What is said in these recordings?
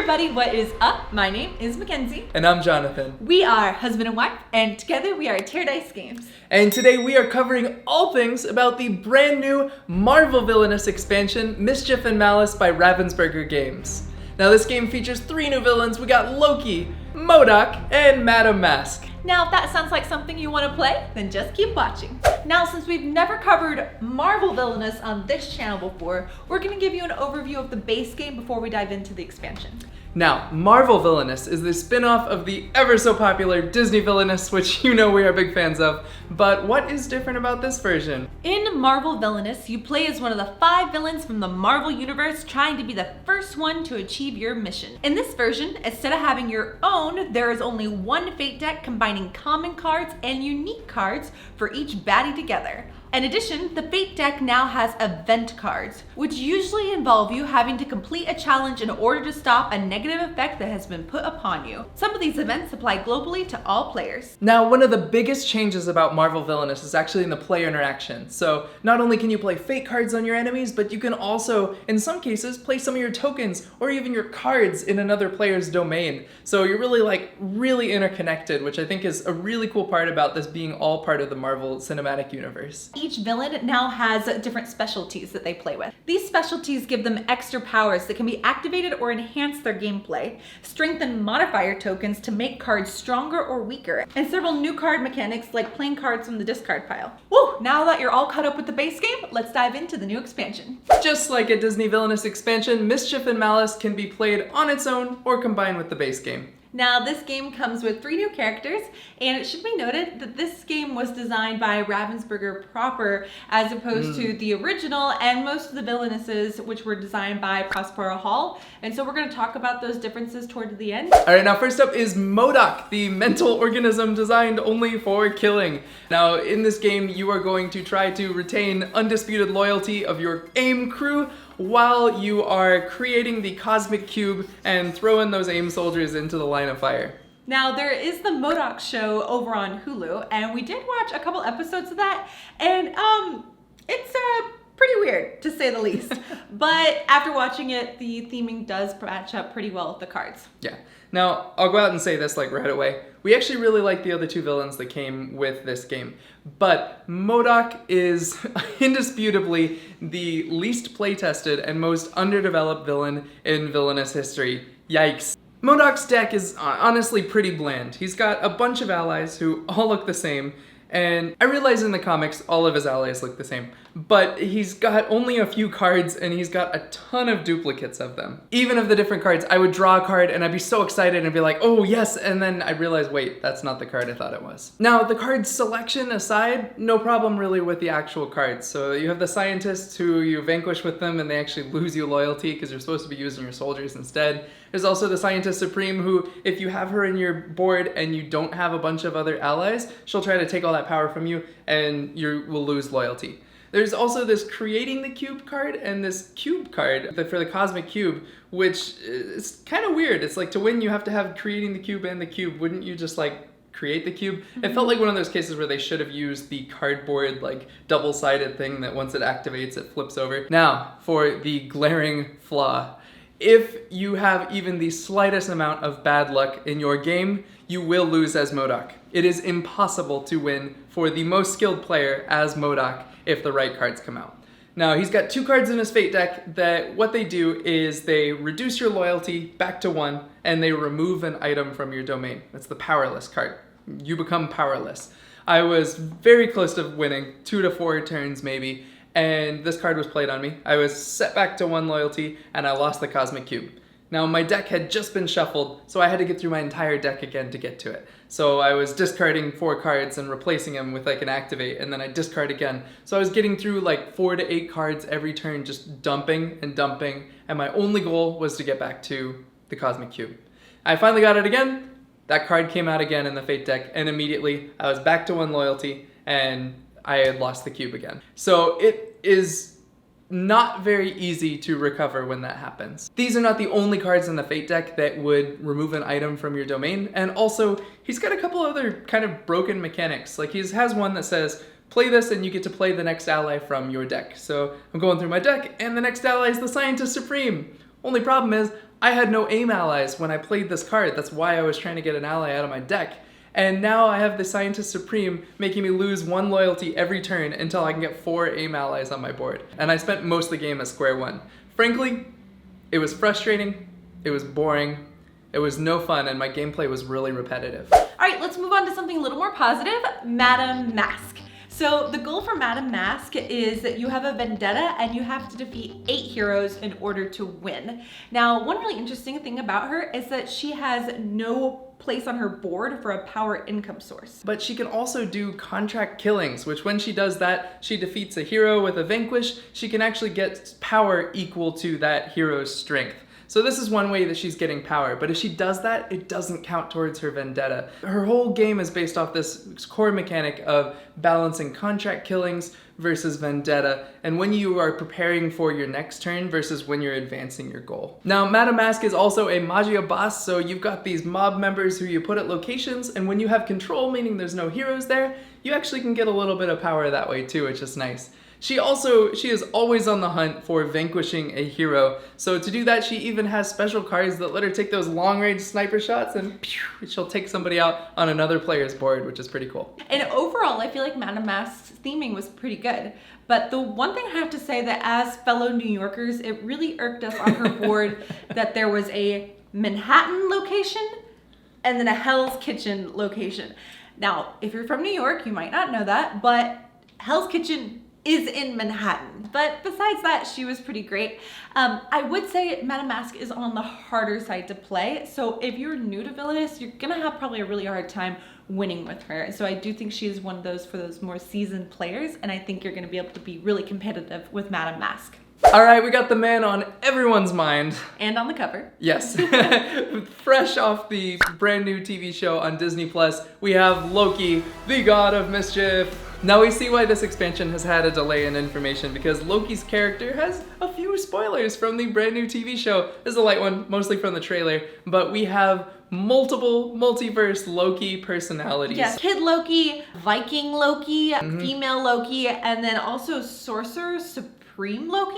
everybody, what is up? My name is Mackenzie. And I'm Jonathan. We are husband and wife, and together we are TerreDice Games. And today we are covering all things about the brand new Marvel Villainous expansion, Mischief and Malice by Ravensburger Games. Now this game features 3 new villains. We got Loki, M.O.D.O.K, and Madame Masque. Now if that sounds like something you want to play, then just keep watching. Now since we've never covered Marvel Villainous on this channel before, we're going to give you an overview of the base game before we dive into the expansion. Now, Marvel Villainous is the spin-off of the ever so popular Disney Villainous, which you know we are big fans of, but what is different about this version? In Marvel Villainous, you play as one of the 5 villains from the Marvel Universe trying to be the first one to achieve your mission. In this version, instead of having your own, there is only one fate deck combining common cards and unique cards for each baddie together. In addition, the Fate deck now has event cards, which usually involve you having to complete a challenge in order to stop a negative effect that has been put upon you. Some of these events apply globally to all players. Now, one of the biggest changes about Marvel Villainous is actually in the player interaction. So not only can you play Fate cards on your enemies, but you can also, in some cases, play some of your tokens or even your cards in another player's domain. So you're really interconnected, which I think is a really cool part about this being all part of the Marvel Cinematic Universe. Each villain now has different specialties that they play with. These specialties give them extra powers that can be activated or enhance their gameplay, strengthen modifier tokens to make cards stronger or weaker, and several new card mechanics like playing cards from the discard pile. Woo! Now that you're all caught up with the base game, let's dive into the new expansion. Just like a Disney Villainous expansion, Mischief and Malice can be played on its own or combined with the base game. Now this game comes with 3 new characters, and it should be noted that this game was designed by Ravensburger proper as opposed to the original and most of the Villainesses, which were designed by Prospero Hall. And so we're going to talk about those differences toward the end. Alright, now first up is M.O.D.O.K, the mental organism designed only for killing. Now in this game you are going to try to retain undisputed loyalty of your AIM crew while you are creating the cosmic cube and throwing those AIM soldiers into the line of fire. Now there is the M.O.D.O.K show over on Hulu, and we did watch a couple episodes of that, and it's pretty weird to say the least. But after watching it, the theming does match up pretty well with the cards. Yeah. Now, I'll go out and say this right away. We actually really like the other 2 villains that came with this game, but M.O.D.O.K is indisputably the least play-tested and most underdeveloped villain in Villainous history. Yikes. M.O.D.O.K's deck is honestly pretty bland. He's got a bunch of allies who all look the same, and I realize in the comics all of his allies look the same, but he's got only a few cards and he's got a ton of duplicates of them. Even of the different cards, I would draw a card and I'd be so excited and be like, oh yes, and then I'd realize, wait, that's not the card I thought it was. Now, the card selection aside, no problem really with the actual cards. So you have the scientists who you vanquish with them and they actually lose you loyalty because you're supposed to be using your soldiers instead. There's also the Scientist Supreme who, if you have her in your board and you don't have a bunch of other allies, she'll try to take all that power from you and you will lose loyalty. There's also this Creating the Cube card and this Cube card for the Cosmic Cube, which is kind of weird. It's like to win you have to have Creating the Cube and the Cube. Wouldn't you just create the cube? It felt like one of those cases where they should have used the cardboard double-sided thing that once it activates it flips over. Now, for the glaring flaw. If you have even the slightest amount of bad luck in your game, you will lose as M.O.D.O.K. It is impossible to win for the most skilled player as M.O.D.O.K if the right cards come out. Now, he's got 2 cards in his Fate deck that what they do is they reduce your loyalty back to 1 and they remove an item from your domain. That's the Powerless card. You become powerless. I was very close to winning, 2 to 4 turns maybe, and this card was played on me. I was set back to 1 loyalty and I lost the Cosmic Cube. Now my deck had just been shuffled, so I had to get through my entire deck again to get to it. So I was discarding 4 cards and replacing them with an activate, and then I discard again. So I was getting through 4 to 8 cards every turn, just dumping and dumping, and my only goal was to get back to the Cosmic Cube. I finally got it again. That card came out again in the Fate deck, and immediately I was back to 1 loyalty, and I had lost the cube again. So it is not very easy to recover when that happens. These are not the only cards in the Fate deck that would remove an item from your domain, and also he's got a couple other kind of broken mechanics. He has one that says, play this and you get to play the next ally from your deck. So I'm going through my deck and the next ally is the Scientist Supreme. Only problem is, I had no aim allies when I played this card. That's why I was trying to get an ally out of my deck. And now I have the Scientist Supreme making me lose 1 loyalty every turn until I can get 4 aim allies on my board. And I spent most of the game at square one. Frankly, it was frustrating, it was boring, it was no fun, and my gameplay was really repetitive. All right, let's move on to something a little more positive, Madame Masque. So the goal for Madame Masque is that you have a vendetta and you have to defeat 8 heroes in order to win. Now, one really interesting thing about her is that she has no place on her board for a power income source. But she can also do contract killings, which when she does that, she defeats a hero with a vanquish. She can actually get power equal to that hero's strength. So this is one way that she's getting power, but if she does that, it doesn't count towards her vendetta. Her whole game is based off this core mechanic of balancing contract killings versus vendetta, and when you are preparing for your next turn versus when you're advancing your goal. Now, Madame Masque is also a magia boss, so you've got these mob members who you put at locations, and when you have control, meaning there's no heroes there, you actually can get a little bit of power that way too, which is nice. She is always on the hunt for vanquishing a hero. So to do that, she even has special cards that let her take those long-range sniper shots and pew, she'll take somebody out on another player's board, which is pretty cool. And overall, I feel like Madame Masque's theming was pretty good. But the one thing I have to say that as fellow New Yorkers, it really irked us on her board that there was a Manhattan location and then a Hell's Kitchen location. Now, if you're from New York, you might not know that, but Hell's Kitchen is in Manhattan. But besides that, she was pretty great. I would say Madame Masque is on the harder side to play. So if you're new to Villainous, you're gonna have probably a really hard time winning with her. So I do think she is one of those for those more seasoned players. And I think you're gonna be able to be really competitive with Madame Masque. All right, we got the man on everyone's mind. And on the cover. Yes. Fresh off the brand new TV show on Disney+, we have Loki, the god of mischief. Now we see why this expansion has had a delay in information, because Loki's character has a few spoilers from the brand new TV show. This is a light one, mostly from the trailer, but we have multiple multiverse Loki personalities. Yes, Kid Loki, Viking Loki, female Loki, and then also Sorcerer Supreme Loki,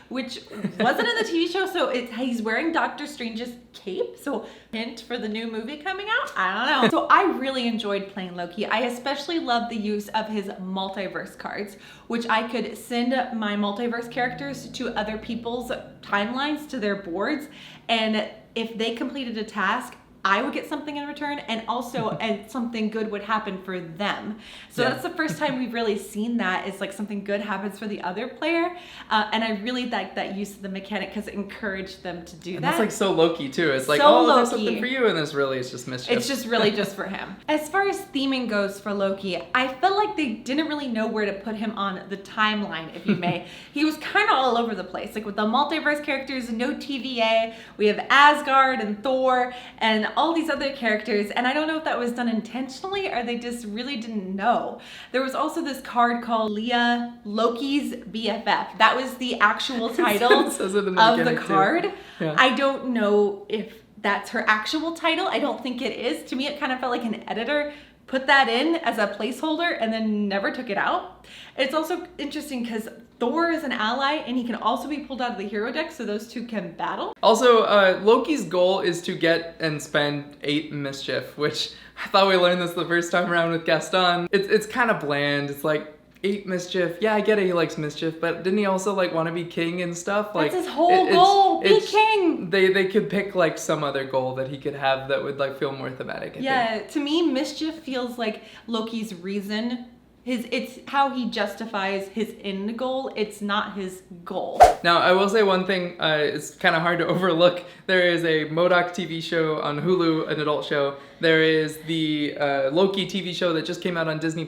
which wasn't in the TV show, so he's wearing Doctor Strange's cape, so hint for the new movie coming out? I don't know. So I really enjoyed playing Loki. I especially love the use of his multiverse cards, which I could send my multiverse characters to other people's timelines, to their boards, and if they completed a task, I would get something in return, and also something good would happen for them. So that's the first time we've really seen that, is like something good happens for the other player. And I really like that use of the mechanic because it encouraged them to do that. That's like so Loki too. It's like, so oh, Loki. there's something for you, and it's just mischief. It's just really just for him. As far as theming goes for Loki, I felt like they didn't really know where to put him on the timeline, if you may. He was kind of all over the place. Like with the multiverse characters, no TVA, we have Asgard and Thor, and all these other characters, and I don't know if that was done intentionally or they just really didn't know. There was also this card called Leah Loki's BFF. That was the actual title of the card. Yeah. I don't know if that's her actual title. I don't think it is. To me, it kind of felt like an editor put that in as a placeholder and then never took it out. It's also interesting because Thor is an ally and he can also be pulled out of the hero deck, so those two can battle. Also, Loki's goal is to get and spend 8 mischief, which I thought we learned this the first time around with Gaston. It's kind of bland. It's like 8 mischief. Yeah, I get it, he likes mischief, but didn't he also like want to be king and stuff? Like that's his whole goal, be king. They could pick like some other goal that he could have that would like feel more thematic. I think. To me, mischief feels like Loki's reason. It's how he justifies his end goal. It's not his goal. Now, I will say one thing, it's kind of hard to overlook. There is a M.O.D.O.K TV show on Hulu, an adult show. There is the Loki TV show that just came out on Disney+.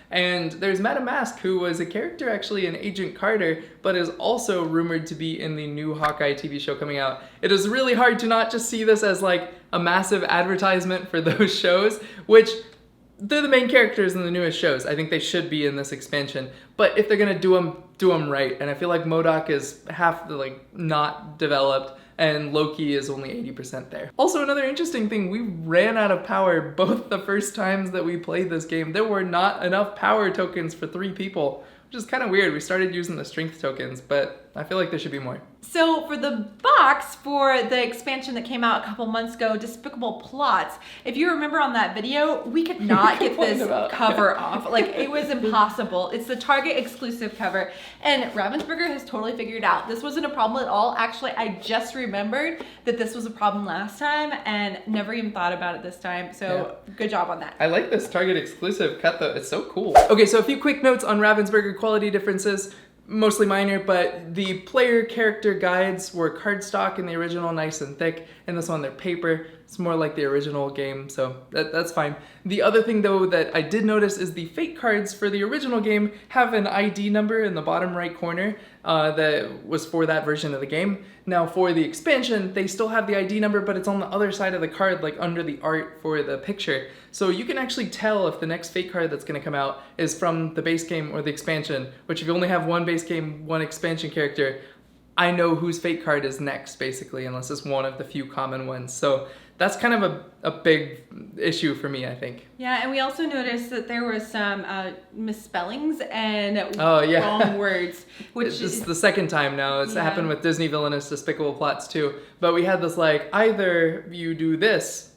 And there's Madame Masque, who was a character actually in Agent Carter, but is also rumored to be in the new Hawkeye TV show coming out. It is really hard to not just see this as like a massive advertisement for those shows, which they're the main characters in the newest shows. I think they should be in this expansion. But if they're gonna do them right. And I feel like M.O.D.O.K is half like not developed, and Loki is only 80% there. Also, another interesting thing, we ran out of power both the first times that we played this game. There were not enough power tokens for 3 people, which is kind of weird. We started using the strength tokens, but I feel like there should be more. So for the box for the expansion that came out a couple months ago, Despicable Plots, if you remember on that video, we could not get this cover off. Like, it was impossible. It's the Target exclusive cover. And Ravensburger has totally figured out this wasn't a problem at all. Actually, I just remembered that this was a problem last time and never even thought about it this time. So good job on that. I like this Target exclusive cut though. It's so cool. Okay, so a few quick notes on Ravensburger quality differences. Mostly minor, but the player character guides were cardstock in the original, nice and thick, and this one they're paper. It's more like the original game, so that's fine. The other thing though that I did notice is the fate cards for the original game have an ID number in the bottom right corner that was for that version of the game. Now for the expansion, they still have the ID number, but it's on the other side of the card, like under the art for the picture. So you can actually tell if the next fate card that's gonna come out is from the base game or the expansion, which if you only have one base game, one expansion character, I know whose fate card is next, basically, unless it's one of the few common ones. So that's kind of a big issue for me, I think. Yeah, and we also noticed that there was some misspellings and yeah. wrong words. Which this is the second time now. It's happened with Disney Villainous Despicable Plots too. But we had this like, either you do this,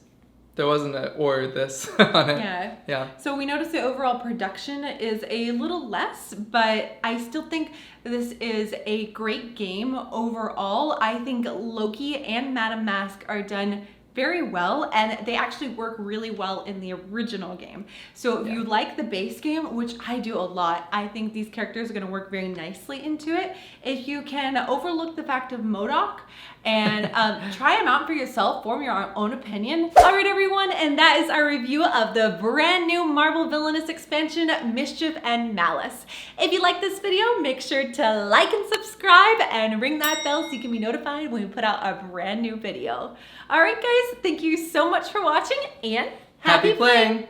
there wasn't a or this on it. Yeah. So we noticed the overall production is a little less, but I still think this is a great game overall. I think Loki and Madame Masque are done very well, and they actually work really well in the original game. So if you like the base game, which I do a lot, I think these characters are going to work very nicely into it. If you can overlook the fact of M.O.D.O.K and try them out for yourself, form your own opinion. All right, everyone, and that is our review of the brand new Marvel Villainous expansion, Mischief and Malice. If you like this video, make sure to like and subscribe and ring that bell so you can be notified when we put out a brand new video. All right, guys, thank you so much for watching, and happy playing!